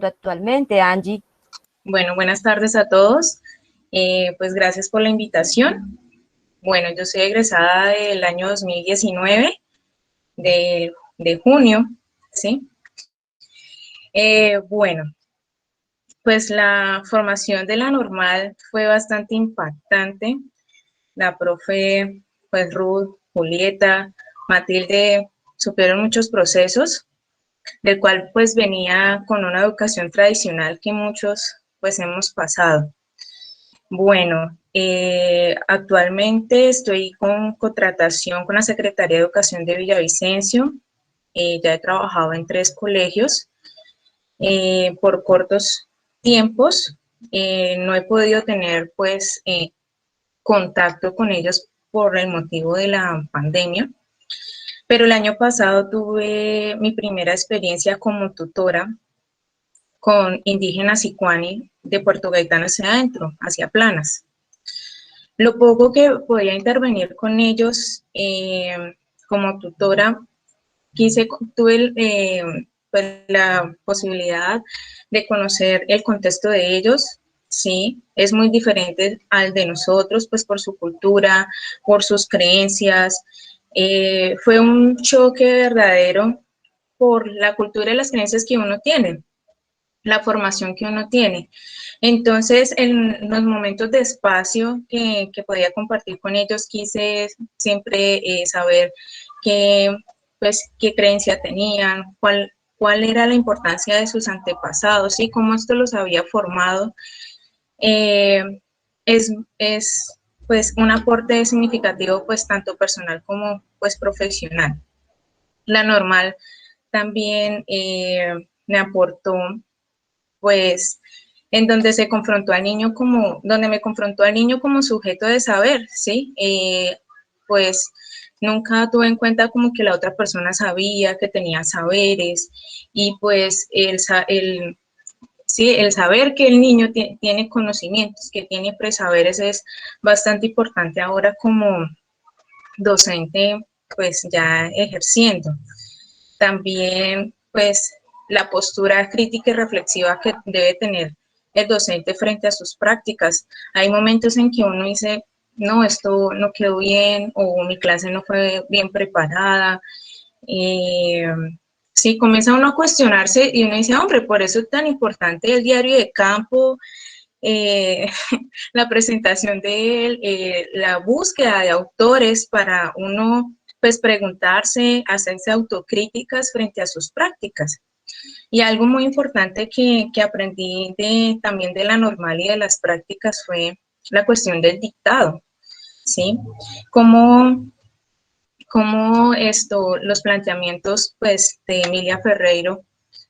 actualmente, Angie? Bueno, buenas tardes a todos. Pues gracias por la invitación. Bueno, yo soy egresada del año 2019, de junio, ¿sí? Bueno, pues la formación de la normal fue bastante impactante. La profe, pues Ruth, Julieta, Matilde, supieron muchos procesos, del cual pues venía con una educación tradicional que muchos pues hemos pasado. Bueno, actualmente estoy con contratación con la Secretaría de Educación de Villavicencio. Ya he trabajado en 3 colegios por cortos tiempos. No he podido tener pues contacto con ellos por el motivo de la pandemia, pero el año pasado tuve mi primera experiencia como tutora con indígenas Sicuani de Puerto Gaitán hacia adentro, hacia Planas. Lo poco que podía intervenir con ellos como tutora, tuve pues la posibilidad de conocer el contexto de ellos. Sí, es muy diferente al de nosotros, pues por su cultura, por sus creencias. Fue un choque verdadero por la cultura y las creencias que uno tiene, la formación que uno tiene. Entonces, en los momentos de espacio que podía compartir con ellos, quise siempre saber qué, pues, qué creencia tenían, cuál era la importancia de sus antepasados y cómo esto los había formado. Eh, es pues un aporte significativo pues tanto personal como pues profesional. La normal también me aportó pues en donde se confrontó al niño como, donde me confrontó al niño como sujeto de saber, ¿sí? Pues nunca tuve en cuenta como que la otra persona sabía, que tenía saberes, y pues sí, el saber que el niño tiene conocimientos, que tiene presaberes es bastante importante ahora como docente, pues ya ejerciendo. También, pues, la postura crítica y reflexiva que debe tener el docente frente a sus prácticas. Hay momentos en que uno dice, no, esto no quedó bien, o mi clase no fue bien preparada. Sí, comienza uno a cuestionarse y uno dice, hombre, por eso es tan importante el diario de campo, eh, la presentación de él, la búsqueda de autores para uno pues preguntarse, hacerse autocríticas frente a sus prácticas. Y algo muy importante que aprendí también de la normal y de las prácticas fue la cuestión del dictado, ¿sí? Cómo los planteamientos pues de Emilia Ferreiro,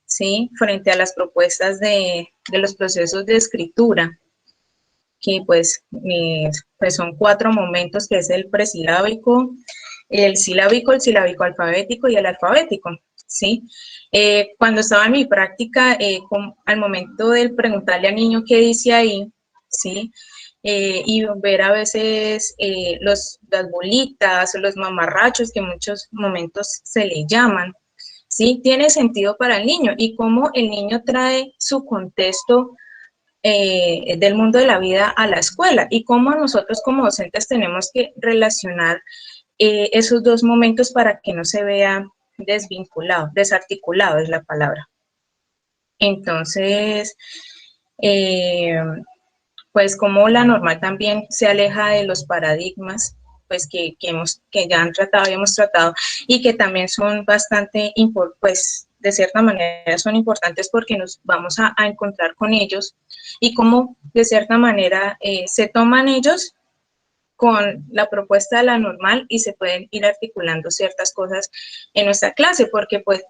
¿sí? Frente a las propuestas de los procesos de escritura, que pues son 4 momentos, que es el presilábico, el silábico alfabético y el alfabético, ¿sí? Cuando estaba en mi práctica, al momento de preguntarle al niño qué dice ahí, ¿sí? Y ver a veces las bolitas o los mamarrachos, que en muchos momentos se le llaman, ¿sí? Tiene sentido para el niño, y cómo el niño trae su contexto del mundo de la vida a la escuela, y cómo nosotros como docentes tenemos que relacionar esos 2 momentos para que no se vea desvinculado, desarticulado es la palabra. Entonces, pues como la normal también se aleja de los paradigmas pues que ya habíamos tratado, y que también son bastante pues de cierta manera son importantes porque nos vamos a encontrar con ellos, y cómo de cierta manera se toman ellos con la propuesta de la normal y se pueden ir articulando ciertas cosas en nuestra clase, porque pues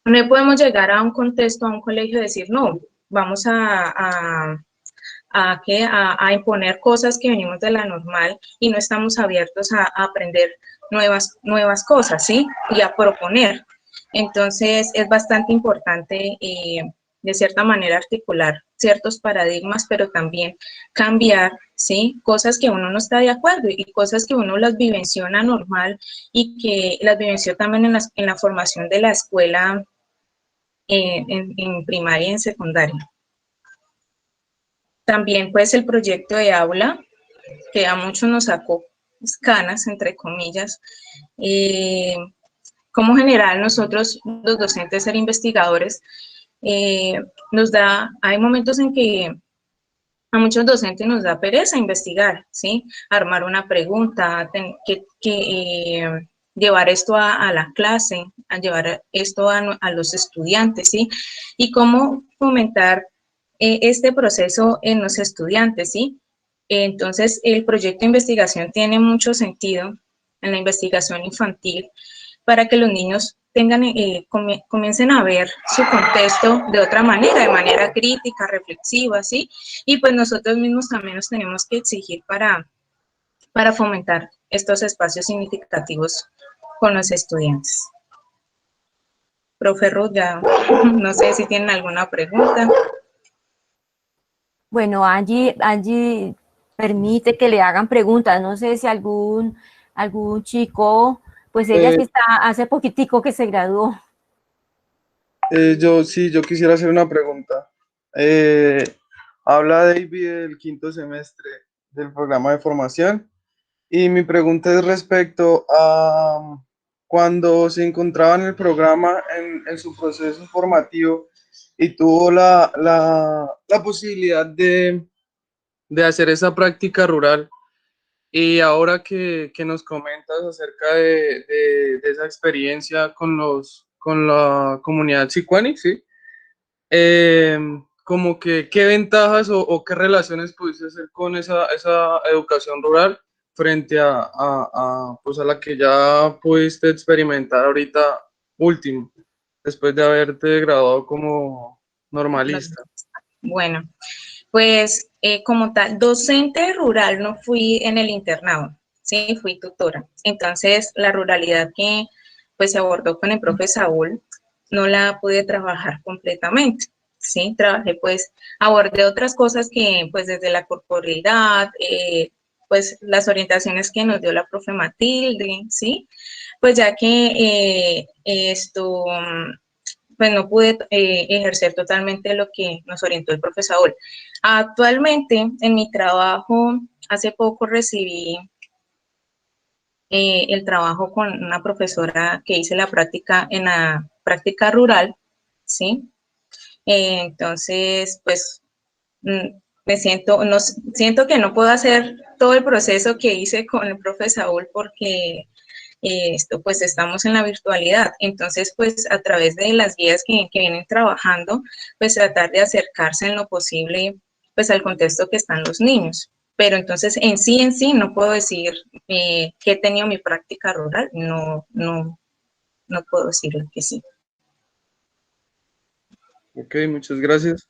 no podemos llegar a un contexto, a un colegio y decir, no, vamos a imponer cosas que venimos de la normal y no estamos abiertos a aprender nuevas cosas, ¿sí? Y a proponer. Entonces, es bastante importante, de cierta manera, articular ciertos paradigmas, pero también cambiar, ¿sí? Cosas que uno no está de acuerdo y cosas que uno las vivenciona normal y que las vivenció también en la formación de la escuela en primaria y en secundaria. También pues el proyecto de aula, que a muchos nos sacó canas, entre comillas. Como general nosotros, los docentes, ser investigadores, hay momentos en que a muchos docentes nos da pereza investigar, ¿sí? Armar una pregunta, llevar esto a la clase, a llevar esto a los estudiantes, ¿sí? Y cómo fomentar este proceso en los estudiantes, ¿sí? Entonces, el proyecto de investigación tiene mucho sentido en la investigación infantil para que los niños comiencen a ver su contexto de otra manera, de manera crítica, reflexiva, ¿sí? Y pues nosotros mismos también nos tenemos que exigir para fomentar estos espacios significativos con los estudiantes. Profe Ruth, ya no sé si tienen alguna pregunta. Bueno, Angie permite que le hagan preguntas. No sé si algún chico, pues ella sí está hace poquitico que se graduó. Yo quisiera hacer una pregunta. Habla David del quinto semestre del programa de formación y mi pregunta es respecto a cuando se encontraba en el programa, en su proceso formativo y tuvo la posibilidad de hacer esa práctica rural. Y ahora que nos comentas acerca de esa experiencia con la comunidad sicuani, ¿sí? Eh, Como que qué ventajas o qué relaciones pudiste hacer con esa educación rural frente pues a la que ya pudiste experimentar ahorita último, después de haberte graduado como normalista. Bueno, pues como tal, docente rural no fui en el internado, sí, fui tutora. Entonces, la ruralidad que pues se abordó con el profe Saúl, no la pude trabajar completamente, sí, trabajé pues, abordé otras cosas que pues desde la corporeidad, pues las orientaciones que nos dio la profe Matilde, sí, pues ya que pues no pude ejercer totalmente lo que nos orientó el profesor Saúl. Actualmente, en mi trabajo, hace poco recibí el trabajo con una profesora que hice la práctica en la práctica rural, ¿sí? Entonces, pues, siento que no puedo hacer todo el proceso que hice con el profesor Saúl porque pues estamos en la virtualidad. Entonces, pues a través de las guías que vienen trabajando, pues tratar de acercarse en lo posible pues al contexto que están los niños. Pero entonces en sí no puedo decir que he tenido mi práctica rural, no puedo decirlo que sí. Ok, muchas gracias.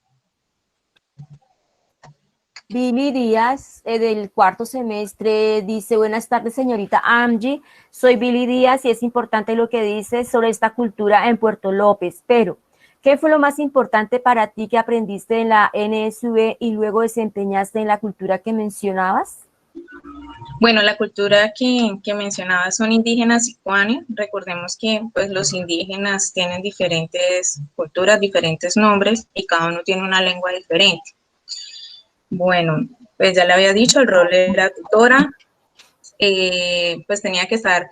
Billy Díaz, del cuarto semestre, dice: buenas tardes, señorita Angie, soy Billy Díaz y es importante lo que dices sobre esta cultura en Puerto López, pero ¿qué fue lo más importante para ti que aprendiste en la NSV y luego desempeñaste en la cultura que mencionabas? Bueno, la cultura que mencionaba son indígenas sicuani. Recordemos que pues, los indígenas tienen diferentes culturas, diferentes nombres y cada uno tiene una lengua diferente. Bueno, pues ya le había dicho, el rol era tutora, pues tenía que estar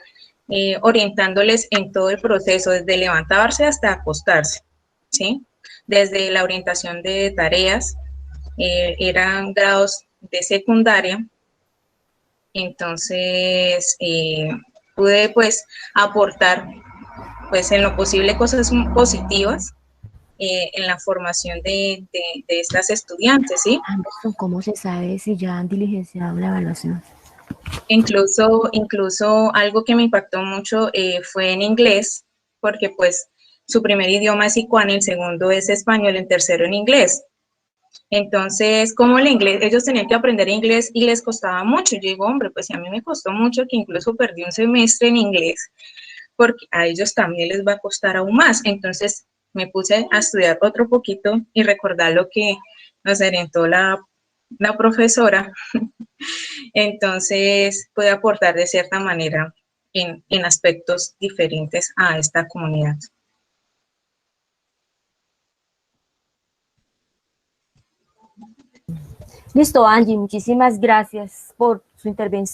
orientándoles en todo el proceso, desde levantarse hasta acostarse, ¿sí? Desde la orientación de tareas, eran grados de secundaria, entonces pude pues aportar pues en lo posible cosas positivas en la formación de estas estudiantes, ¿sí? Anderson, ¿cómo se sabe si ya han diligenciado la evaluación? Incluso algo que me impactó mucho fue en inglés, porque pues su primer idioma es sicuani, el segundo es español, el tercero en inglés. Entonces, como el inglés, ellos tenían que aprender inglés y les costaba mucho. Yo digo, hombre, pues a mí me costó mucho, que incluso perdí un semestre en inglés, porque a ellos también les va a costar aún más. Entonces, me puse a estudiar otro poquito y recordar lo que nos orientó la profesora. Entonces, puede aportar de cierta manera en aspectos diferentes a esta comunidad. Listo, Angie, muchísimas gracias por su intervención.